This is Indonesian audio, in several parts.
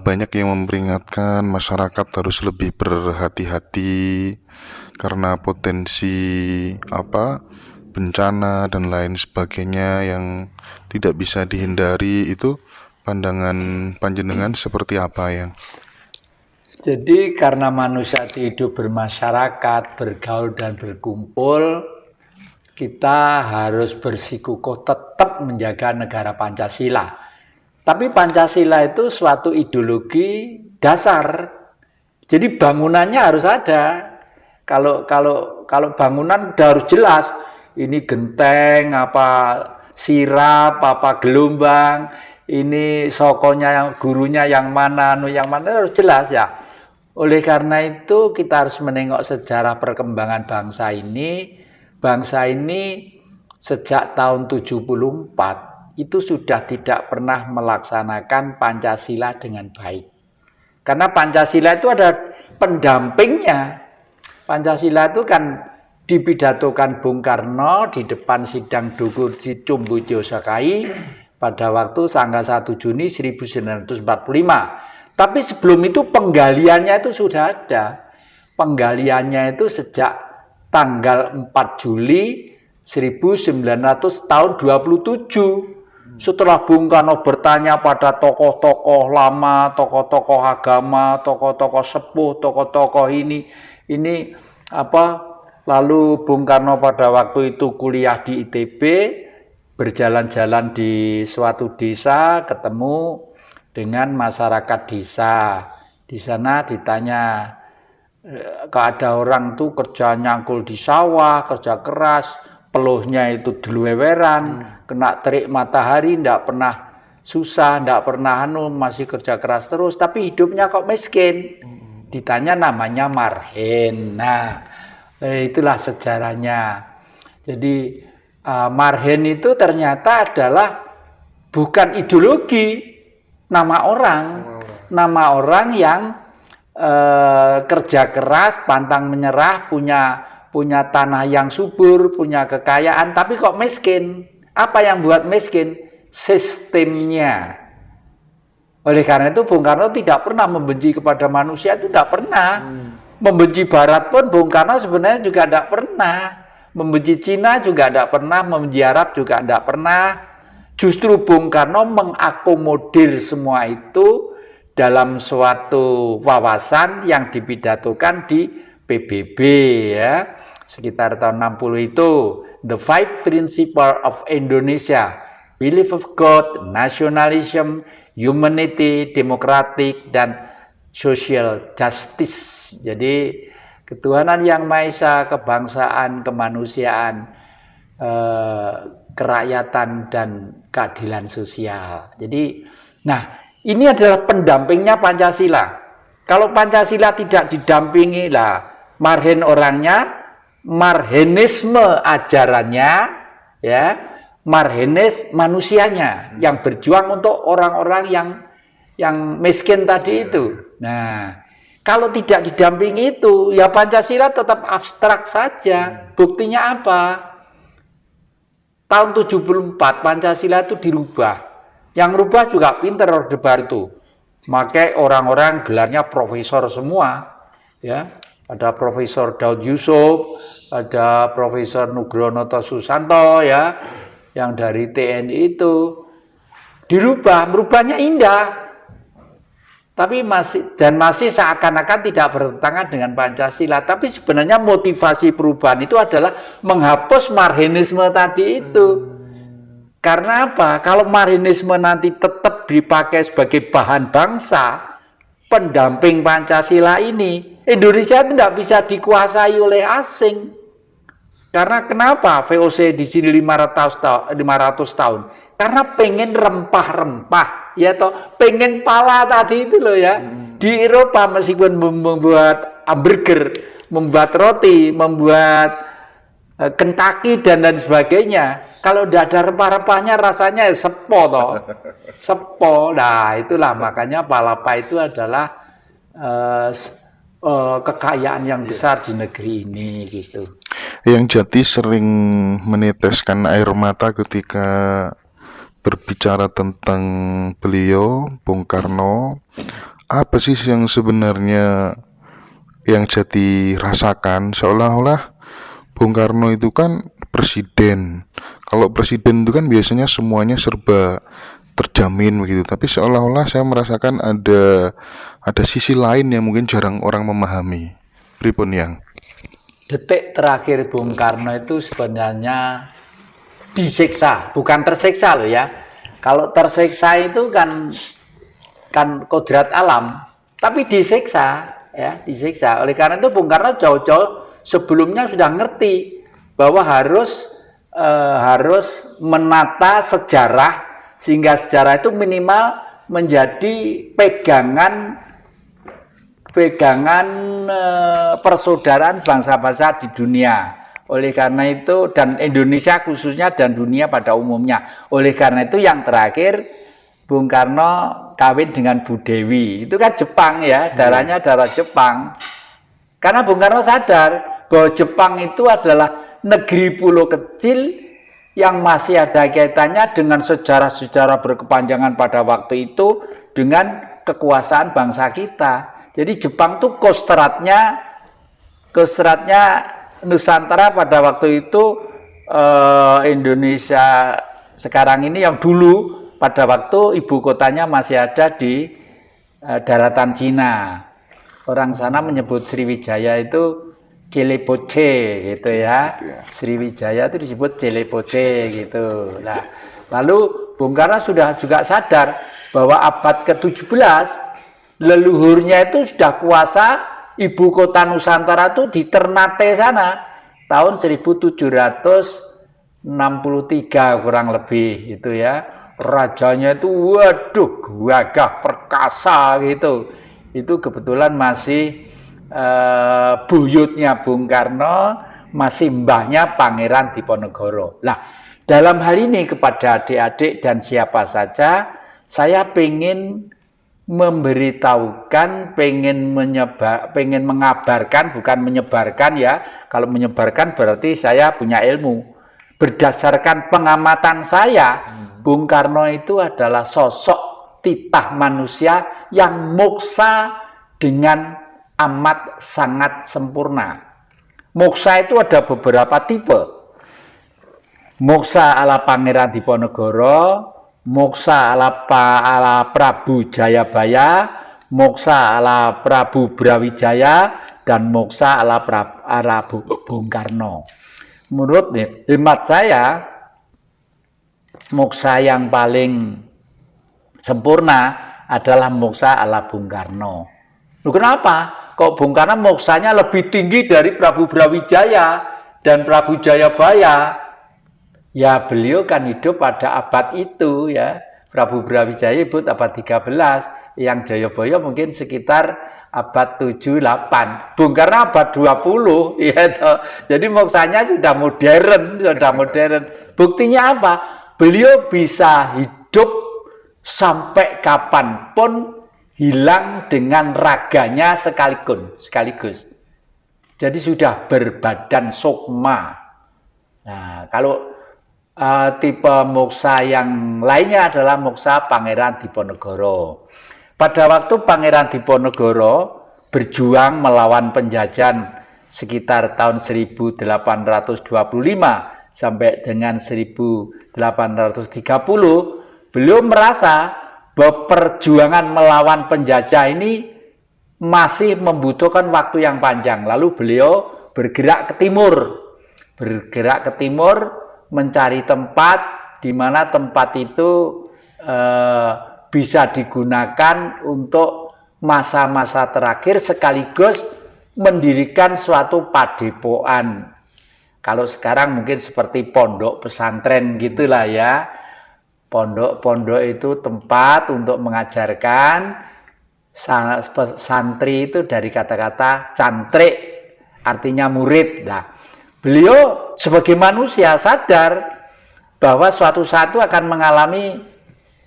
banyak yang memperingatkan masyarakat harus lebih berhati-hati karena potensi bencana dan lain sebagainya yang tidak bisa dihindari. Itu pandangan panjenengan seperti apa yang? Jadi karena manusia hidup bermasyarakat, bergaul dan berkumpul, kita harus bersikukuh tetap menjaga negara Pancasila. Tapi Pancasila itu suatu ideologi dasar. Jadi bangunannya harus ada. Kalau bangunan udah harus jelas. Ini genteng, apa sirap, apa gelombang. Ini sokonya yang gurunya yang mana harus jelas ya. Oleh karena itu kita harus menengok sejarah perkembangan bangsa ini. Bangsa ini sejak tahun 74 itu sudah tidak pernah melaksanakan Pancasila dengan baik. Karena Pancasila itu ada pendampingnya. Pancasila itu kan dipidatokan Bung Karno di depan sidang Dukur di Cumbujo Sakai pada waktu tanggal 1 Juni 1945. Tapi sebelum itu penggaliannya itu sudah ada. Penggaliannya itu sejak tanggal 4 Juli 1900 tahun 27. Setelah Bung Karno bertanya pada tokoh-tokoh lama, tokoh-tokoh agama, tokoh-tokoh sepuh, tokoh-tokoh ini lalu Bung Karno pada waktu itu kuliah di ITB, berjalan-jalan di suatu desa, ketemu dengan masyarakat desa. Di sana ditanya, kalau ada orang tuh kerja nyangkul di sawah, kerja keras, peluhnya itu diluweran, kena terik matahari, ndak pernah susah, ndak pernah masih kerja keras terus, tapi hidupnya kok miskin. Ditanya namanya Marhen. Nah, itulah sejarahnya. Jadi Marhen itu ternyata adalah bukan ideologi, nama orang yang kerja keras, pantang menyerah, punya tanah yang subur, punya kekayaan, tapi kok miskin. Apa yang buat miskin? Sistemnya. Oleh karena itu Bung Karno tidak pernah membenci kepada manusia, itu tidak pernah. Membenci Barat pun Bung Karno sebenarnya juga tidak pernah. Membenci Cina juga tidak pernah, membenci Arab juga tidak pernah. Justru Bung Karno mengakomodir semua itu dalam suatu wawasan yang dipidatokan di PBB ya, sekitar tahun 60 itu, The Five Principles of Indonesia, Belief of God, Nationalism, Humanity, Democratic, dan Social Justice. Jadi ketuhanan yang Maha Esa, kebangsaan, kemanusiaan, kerakyatan, dan keadilan sosial. Jadi, ini adalah pendampingnya Pancasila. Kalau Pancasila tidak didampingi lah, Marhen orangnya, Marhenisme ajarannya, ya, Marhenis manusianya yang berjuang untuk orang-orang yang miskin tadi itu. Nah, kalau tidak didampingi itu, ya Pancasila tetap abstrak saja. Buktinya apa? Tahun 74 Pancasila itu dirubah. Yang rubah juga pinter Orde Baru itu. Makai orang-orang gelarnya profesor semua, ya. Ada Profesor Daud Yusuf, ada Profesor Nugroho Susanto, ya, yang dari TNI itu dirubah, merubahnya indah. Tapi masih seakan-akan tidak bertentangan dengan Pancasila. Tapi sebenarnya motivasi perubahan itu adalah menghapus Marhenisme tadi itu. Karena apa? Kalau Marhenisme nanti tetap dipakai sebagai bahan bangsa, pendamping Pancasila ini, Indonesia itu tidak bisa dikuasai oleh asing. Karena kenapa VOC di sini 500 tahun? Karena pengen rempah-rempah, ya toh, pengen pala tadi itu loh ya. Di Eropa meskipun membuat hamburger, membuat roti, membuat Kentucky dan lain sebagainya, kalau tidak ada rempah-rempahnya rasanya sepo toh. Sepo. Nah, itulah makanya palapa itu adalah kekayaan yang besar di negeri ini gitu. Yang Jati sering meneteskan air mata ketika berbicara tentang beliau, Bung Karno, apa sih yang sebenarnya yang Jati rasakan? Seolah-olah Bung Karno itu kan presiden. Kalau presiden itu kan biasanya semuanya serba terjamin begitu. Tapi seolah-olah saya merasakan ada sisi lain yang mungkin jarang orang memahami. Pripun yang? Detik terakhir Bung Karno itu sebenarnya disiksa, bukan tersiksa loh ya. Kalau tersiksa itu kan kodrat alam, tapi disiksa ya, disiksa. Oleh karena itu Bung Karno jauh-jauh sebelumnya sudah ngerti bahwa harus menata sejarah sehingga sejarah itu minimal menjadi pegangan persaudaraan bangsa-bangsa di dunia. Oleh karena itu, dan Indonesia khususnya dan dunia pada umumnya. Oleh karena itu yang terakhir Bung Karno kawin dengan Bu Dewi. Itu kan Jepang ya, darahnya darah Jepang. Karena Bung Karno sadar bahwa Jepang itu adalah negeri pulau kecil yang masih ada kaitannya dengan sejarah-sejarah berkepanjangan pada waktu itu dengan kekuasaan bangsa kita. Jadi Jepang tuh kostratnya Nusantara pada waktu itu Indonesia sekarang ini yang dulu pada waktu ibu kotanya masih ada di daratan Cina. Orang sana menyebut Sriwijaya itu Cileboce gitu ya. Sriwijaya itu disebut Cileboce gitu. Nah, lalu Bung Karno sudah juga sadar bahwa abad ke-17 leluhurnya itu sudah kuasa ibu kota Nusantara itu di Ternate sana tahun 1763 kurang lebih itu ya. Rajanya itu waduh gagah perkasa gitu. Itu kebetulan masih buyutnya Bung Karno, masih mbahnya Pangeran Diponegoro. Nah, dalam hal ini kepada adik-adik dan siapa saja saya pengen memberitahukan, pengen mengabarkan, bukan menyebarkan ya. Kalau menyebarkan berarti saya punya ilmu. Berdasarkan pengamatan saya, Bung Karno itu adalah sosok titah manusia yang moksa dengan amat sangat sempurna. Moksa itu ada beberapa tipe. Moksa ala Pangeran Diponegoro, moksa ala Prabu Jayabaya, moksa ala Prabu Brawijaya, dan moksa ala Bung Karno. Menurut hemat saya, moksa yang paling sempurna adalah moksa ala Bung Karno. Loh, kenapa? Kok Bung Karno moksanya lebih tinggi dari Prabu Brawijaya dan Prabu Jayabaya? Ya beliau kan hidup pada abad itu ya. Prabu Brawijaya hidup abad 13, yang Jayabaya mungkin sekitar abad 7-8. Bung Karno abad 20 ya toh. Jadi moksanya sudah modern. Buktinya apa? Beliau bisa hidup sampai kapanpun hilang dengan raganya sekaligus. Jadi sudah berbadan sukma. Nah, kalau tipe moksa yang lainnya adalah moksa Pangeran Diponegoro. Pada waktu Pangeran Diponegoro berjuang melawan penjajahan sekitar tahun 1825 sampai dengan 1830, beliau merasa bahwa perjuangan melawan penjajah ini masih membutuhkan waktu yang panjang. Lalu beliau bergerak ke timur, mencari tempat di mana tempat itu bisa digunakan untuk masa-masa terakhir sekaligus mendirikan suatu padepokan. Kalau sekarang mungkin seperti pondok pesantren gitulah ya. Pondok itu tempat untuk mengajarkan. Santri itu dari kata-kata cantrik, artinya murid. Nah, beliau sebagai manusia sadar bahwa suatu saat akan mengalami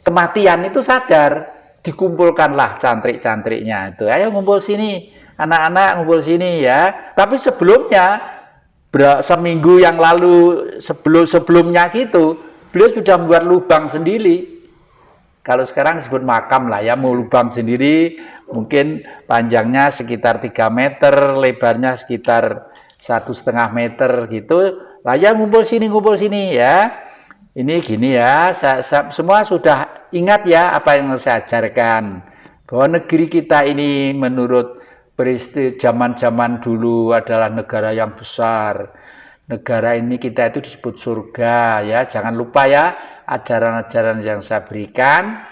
kematian, itu sadar. Dikumpulkanlah cantrik-cantriknya itu. Ayo ngumpul sini, anak-anak ngumpul sini ya. Tapi sebelumnya, seminggu yang lalu sebelumnya gitu, beliau sudah membuat lubang sendiri. Kalau sekarang disebut makam lah ya, mau lubang sendiri, mungkin panjangnya sekitar 3 meter, lebarnya sekitar 1,5 meter gitu. Lah ya ngumpul sini ya. Ini gini ya, semua sudah ingat ya apa yang saya ajarkan. Bahwa negeri kita ini menurut zaman-zaman dulu adalah negara yang besar. Negara ini kita itu disebut surga ya. Jangan lupa ya ajaran-ajaran yang saya berikan.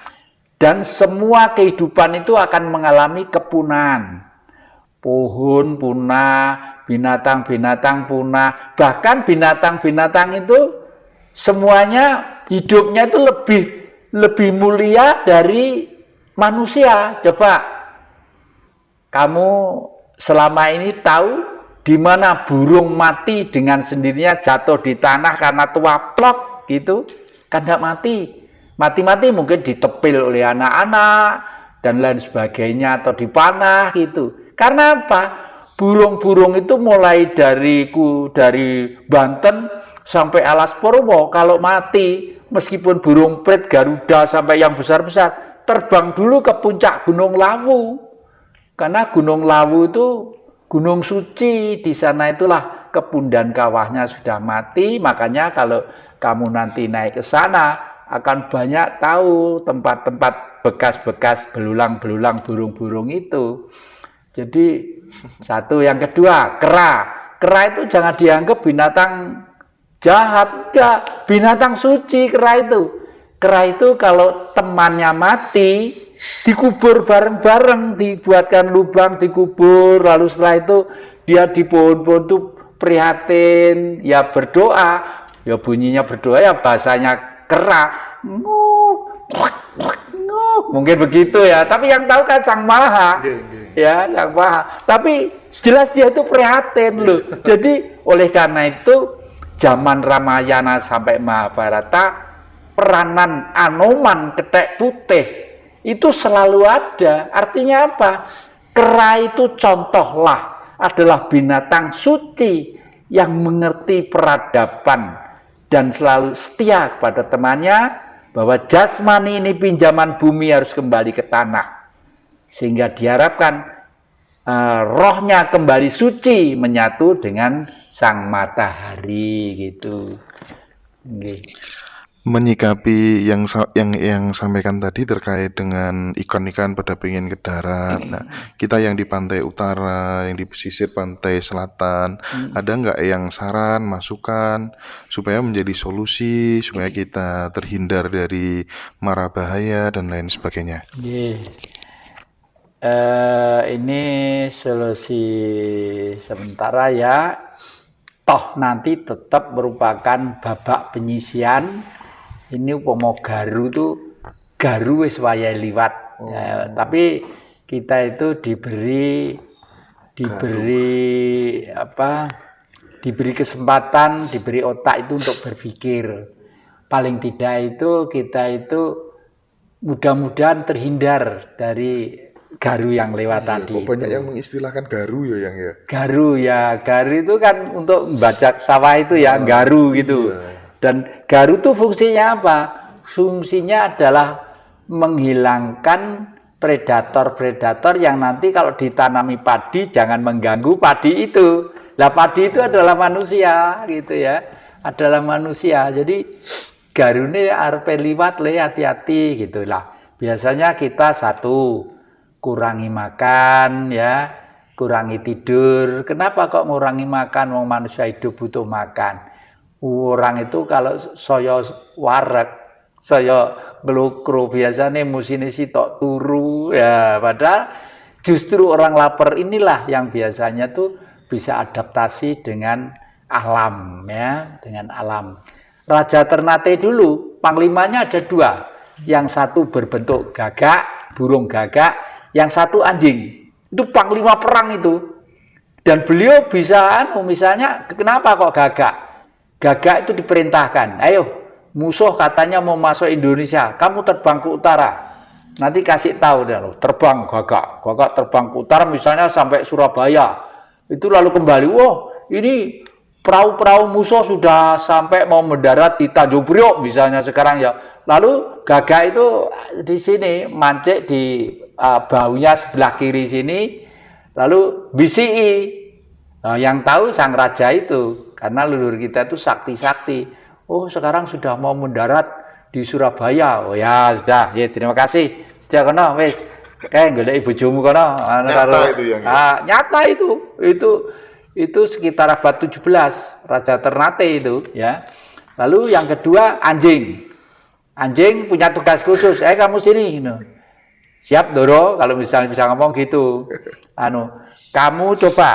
Dan semua kehidupan itu akan mengalami kepunahan. Pohon punah, binatang-binatang punah. Bahkan binatang-binatang itu semuanya hidupnya itu lebih mulia dari manusia. Coba kamu selama ini tahu di mana burung mati dengan sendirinya jatuh di tanah karena tua plok gitu, kan tidak mati. Mati-mati mungkin ditepil oleh anak-anak dan lain sebagainya atau dipanah gitu. Karena apa? Burung-burung itu mulai dari Banten sampai Alas Purwo kalau mati, meskipun burung prit, Garuda sampai yang besar-besar, terbang dulu ke puncak Gunung Lawu. Karena Gunung Lawu itu gunung suci, di sana itulah kepundan kawahnya sudah mati, makanya kalau kamu nanti naik ke sana akan banyak tahu tempat-tempat bekas-bekas belulang-belulang burung-burung itu. Jadi satu, yang kedua, kera. Kera itu jangan dianggap binatang jahat, enggak, binatang suci kera itu. Kera itu kalau temannya mati, dikubur bareng-bareng, dibuatkan lubang, dikubur, lalu setelah itu dia di pohon-pohon itu prihatin, ya berdoa, ya bunyinya berdoa ya bahasanya kera, mungkin begitu ya, tapi yang tahu kan Sang Maha, ya Sang Maha, tapi jelas dia itu prihatin loh. Jadi oleh karena itu zaman Ramayana sampai Mahabharata peranan Anoman Kethek Putih itu selalu ada. Artinya apa? Kera itu contohlah adalah binatang suci yang mengerti peradaban dan selalu setia kepada temannya, bahwa jasmani ini pinjaman bumi harus kembali ke tanah. Sehingga diharapkan rohnya kembali suci menyatu dengan sang matahari gitu. Okay. Menyikapi yang sampaikan tadi terkait dengan ikan-ikan pada pengen ke darat. Nah, kita yang di pantai utara, yang di pesisir pantai selatan, ada nggak yang saran, masukan supaya menjadi solusi supaya kita terhindar dari mara bahaya dan lain sebagainya? Ini solusi sementara ya. Toh nanti tetap merupakan babak penyisian. Ini umpama garu tuh garu wis wayahe liwat. Ya, tapi kita itu diberi kesempatan, diberi otak itu untuk berpikir. Paling tidak itu kita itu mudah-mudahan terhindar dari garu yang lewat tadi. Banyak yang mengistilahkan garu ya, yang ya. Garu ya, garu itu kan untuk membajak sawah itu ya, garu gitu. Iya. Dan garu itu fungsinya apa? Fungsinya adalah menghilangkan predator-predator yang nanti kalau ditanami padi jangan mengganggu padi itu. Lah padi itu adalah manusia gitu ya. Adalah manusia. Jadi garu ini arepe liwat le, hati-hati gitu lah. Biasanya kita satu, kurangi makan ya, kurangi tidur. Kenapa kok ngurangi makan? Wong manusia hidup butuh makan. Orang itu kalau saya wareg, saya ngelukru biasanya musine sitok turu ya, padahal justru orang lapar inilah yang biasanya tuh bisa adaptasi dengan alam ya, dengan alam. Raja Ternate dulu panglimanya ada dua, yang satu berbentuk gagak, burung gagak, yang satu anjing. Itu panglima perang itu. Dan beliau bisa misalnya kenapa kok gagak? Gagak itu diperintahkan, ayo musuh katanya mau masuk Indonesia, kamu terbang ke utara, nanti kasih tahu deh, terbang gagak terbang ke utara misalnya sampai Surabaya, itu lalu kembali, ini perahu-perahu musuh sudah sampai mau mendarat di Tanjung Priok misalnya sekarang ya, lalu gagak itu di sini mancik di baunya sebelah kiri sini, lalu BCI. Nah, yang tahu sang raja itu, karena leluhur kita itu sakti-sakti. Oh, sekarang sudah mau mendarat di Surabaya. Oh ya, sudah. Ya, terima kasih. Sudah kono wis. Kayak golek bojomu kono. Nyata itu yang nyata itu. Itu sekitar abad 17, Raja Ternate itu, ya. Lalu yang kedua anjing. Anjing punya tugas khusus. Kamu sini, gitu. Siap, Doro, kalau misalnya bisa ngomong gitu. Kamu coba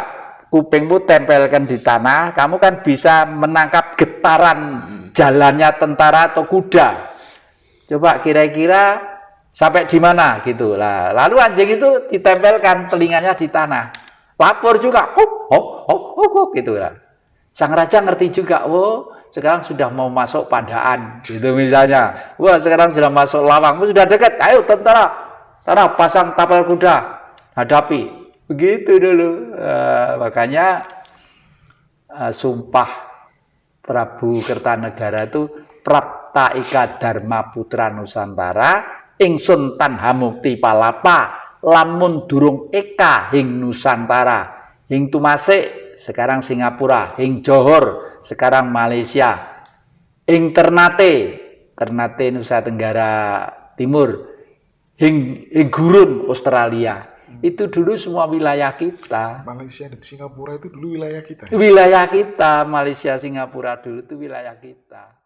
kupingmu tempelkan di tanah, kamu kan bisa menangkap getaran jalannya tentara atau kuda. Coba kira-kira sampai di mana gitu lah. Lalu anjing itu ditempelkan telinganya di tanah. Lapor juga, gitu lah. Sang raja ngerti juga, sekarang sudah mau masuk Pandaan, gitu misalnya. Wah, sekarang sudah masuk Lawang, sudah dekat. Ayo tentara pasang tapal kuda, hadapi. Begitu dulu. Makanya sumpah Prabu Kertanegara itu Prapta Ika Dharma Putra Nusantara, ingsun tanha mukti palapa, lamun durung eka hing Nusantara, hing Tumasik sekarang Singapura, hing Johor sekarang Malaysia, hing Ternate Nusa Tenggara Timur, hing Gurun Australia. Itu dulu semua wilayah kita. Malaysia dan Singapura itu dulu wilayah kita. Wilayah kita, Malaysia, Singapura dulu itu wilayah kita.